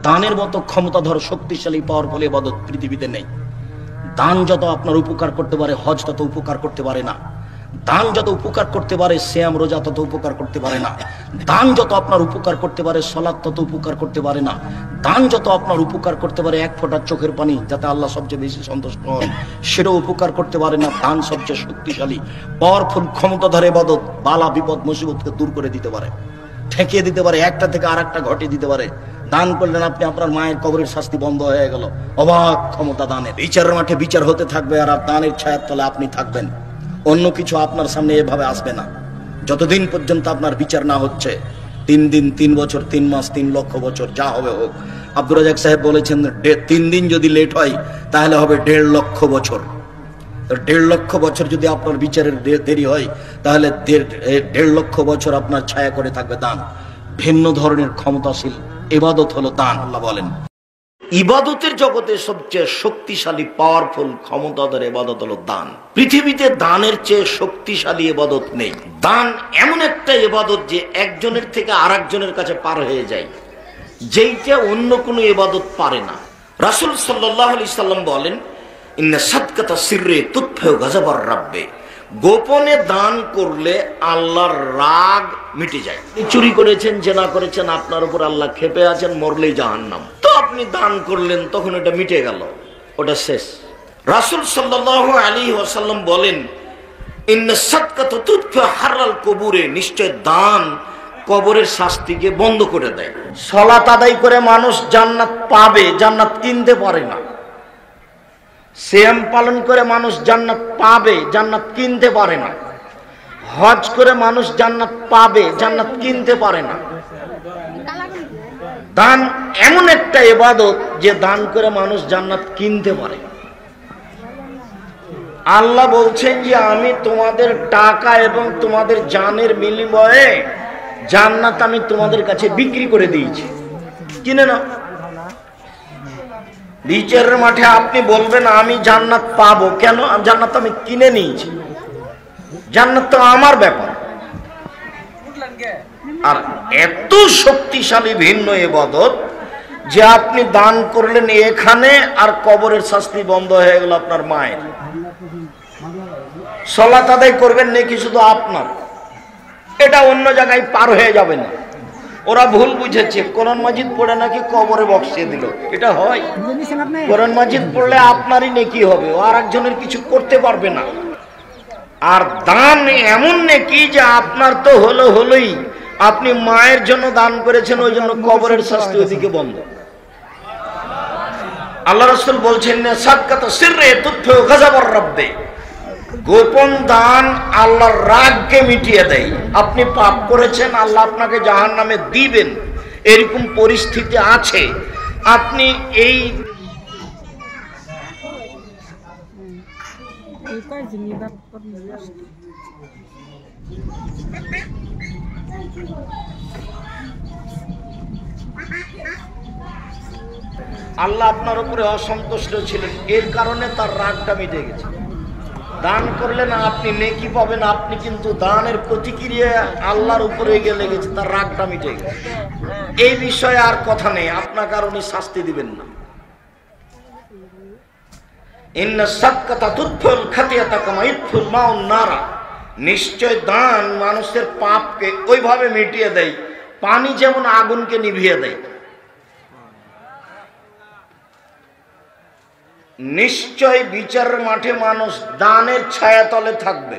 দানের মতো ক্ষমতাধর শক্তিশালী পাওয়ারফুল ইবাদত পৃথিবীতে নেই। দান যত আপনার উপকার করতে পারে হজ তত উপকার করতে পারে না। দান যত উপকার করতে পারে সিয়াম রোজা তত উপকার করতে পারে না। দান যত আপনার উপকার করতে পারে সালাত তত উপকার করতে পারে না। দান যত আপনার উপকার করতে পারে এক ফোঁটা চোখের পানি যাতে আল্লাহ সবচেয়ে বেশি সন্তুষ্ট হন সেটাও উপকার করতে পারে না। দান সবচেয়ে শক্তিশালী পাওয়ারফুল ক্ষমতাধর ইবাদত, বালা বিপদ মুসিবতকে দূর করে দিতে পারে, ঠেকিয়ে দিতে পারে, একটা থেকে আর একটা ঘটিয়ে দিতে পারে। দান করলেন আপনি, আপনার মায়ের কবরের শাস্তি বন্ধ হয়ে গেল। অবাক ক্ষমতা দানের। বিচারের মাঠে বিচার হতে থাকবে আর দানের ছায়ার তলে আপনি থাকবেন। অন্য কিছু আপনার সামনে এভাবে আসবে না যতদিন পর্যন্ত আপনার বিচার না হচ্ছে। 3 দিন, 3 বছর, 3 মাস, 3 লক্ষ বছর, যা হবে হোক। আব্দুর রাজাক সাহেব বলেছেন 3 দিন যদি লেট হয় তাহলে হবে 1.5 লক্ষ বছর। 1.5 লক্ষ বছর যদি আপনার বিচারের দেরি হয় তাহলে 1.5 লক্ষ বছর আপনার ছায়া করে থাকবে দান। ভিন্ন ধরনের ক্ষমতাশীল ইবাদত হলো দান। আল্লাহ বলেন ইবাদতের জগতে সবচেয়ে শক্তিশালী পাওয়ারফুল ক্ষমতাধর ইবাদত হলো দান। পৃথিবীতে দানের চেয়ে শক্তিশালী ইবাদত নেই। দান এমন একটা ইবাদত যে একজনের থেকে আরেকজনের কাছে পার হয়ে যায়, যেইটা অন্য কোনো ইবাদত পারে না। রাসূল সাল্লাল্লাহু আলাইহি সাল্লাম বলেন ইন্না সাদকাতা সিররে তুতফিউ গাযাবার রাব্বে, গোপনে দান করলে আল্লাহর রাগ মিটে যায়। চুরি করেছেন, জেনা করেছেন, আপনার উপর আল্লাহ ক্ষেপে আছেন, মরলেই জাহান্নাম। তো আপনি দান করলেন, তখন এটা মিটে গেল, ওটা শেষ। রাসূল সাল্লাল্লাহু আলাইহি ওয়াসাল্লাম বলেন ইন্না সাদকাতা তুতফিউ হাররাল কবুরে, নিশ্চয় দান কবরের শাস্তিকে বন্ধ করে দেয়। সালাত আদায় করে মানুষ জান্নাত পাবে, জান্নাত কিনতে পারে না। সিয়াম পালন করে মানুষ জান্নাত পাবে, জান্নাত কিনতে পারে না। হজ করে মানুষ জান্নাত পাবে, জান্নাত কিনতে পারে না। দান এমন একটা ইবাদত যে দান করে মানুষ জান্নাত কিনতে পারে। আল্লাহ বলছেন যে আমি তোমাদের টাকা এবং তোমাদের জানের বিনিময়ে জান্নাত আমি তোমাদের কাছে বিক্রি করে দিয়েছি, কিনে নাও। বিচারের মাঠে আপনি বলবেন আমি জান্নাত পাবো কেন? জান্নাত আমি কিনে নিয়েছি, জান্নাত তো আমার ব্যাপার। আর এত শক্তিশালী ভিন্ন ইবাদত যে আপনি দান করলেন এখানে আর কবরের শাস্তি বন্ধ হয়ে গেল আপনার মায়ের। সালাত আদায় করবেন নাকি শুধু আপনার, এটা অন্য জায়গায় পার হয়ে যাবে না। ওরা ভুল বুঝেছে, কোরআন মাজিদ পড়ে নাকি কবরে বক্সিয়ে দিল। এটা হয়? কোরআন মাজিদ পড়লে আপনারই নেকি হবে, ও আর একজনের কিছু করতে পারবে না। আর দান এমন নেকি যে আপনার তো হলোই, আপনি মায়ের জন্য দান করেছেন, ওই জন্য কবরের শাস্তি ওইদিকে বন্ধ। আল্লাহ রাসূল বলছেন সাদকাতু সিররে তুতফিউ গাযাবার রাব্বে, গোপন দান আল্লাহর রাগকে মিটিয়ে দেয়। আপনি পাপ করেছেন, আল্লাহ আপনাকে জাহান্নামে দিবেন, এরকম পরিস্থিতি আছে। আপনি এই আল্লাহ আপনার উপরে অসন্তুষ্ট ছিলেন, এর কারণে তার রাগটা মিটে গেছে। দান করলেন আপনি নেকি পাবেন, আপনি কিন্তু দানের প্রতিক্রিয়া আল্লাহর উপরে গিয়ে লেগেছে, তার রাগটা মিটে গেছে। এই বিষয়ে আর কথা নেই, আপনাকে আর উনি শাস্তি দিবেন না। ইন্না সাদকাতা তুতফিউল খাতিয়াতা কামা ইতফিউল মাউন নারা, নিশ্চয় দান মানুষের পাপকে ওইভাবে মিটিয়ে দেয়, পানি যেমন আগুনকে নিভিয়ে দেয়। নিশ্চয় বিচারের মাঠে মানুষ দানের ছায়াতলে থাকবে।